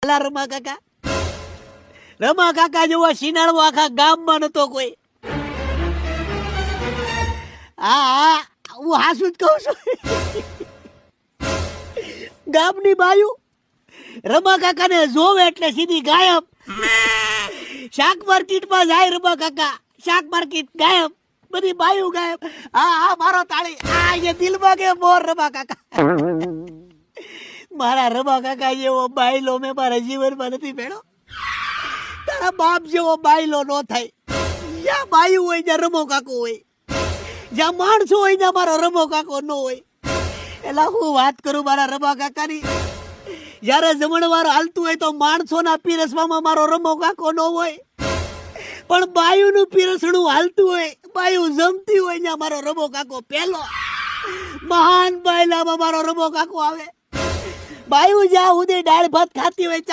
અલા રમા કાકા જેવો શિનાળવો આખા ગામમાં નતો કોઈ. હા હું હાસુ જ કહું છું. ગામની બાયું રમા કાકાને જોવે એટલે સીધી ગાયબ. શાક માર્કેટમાં જાય રમા કાકા, શાક માર્કેટ ગાયબ, બધી બાયું ગાયબ. હા મારો તાળી એ દિલમાં કે મોર રમા કાકા. મારા રમા કાકા જેવો બાયલો મેં મારા જીવનમાં નથી ભેળો. તારા બાપ જેવો બાયલો નો થાય. જ્યાં બાયું હોય ત્યાં રમો કાકો હોય, જ્યાં માણસો હોય ત્યાં મારો રમો કાકો નો હોય. એટલે હું વાત કરું મારા રમા કાકાની. જયારે જમણવાર હાલતું હોય તો માણસોના પીરસવામાં મારો રમો કાકો નો હોય, પણ બાયુનું પીરસણું હાલતું હોય, બાયુ જમતી હોય ત્યાં મારો રમો કાકો પહેલો. મહાન બાયલામાં મારો રમો કાકો આવે. બાયુ જ્યાં સુધી દાળ ભાત ખાતી હોય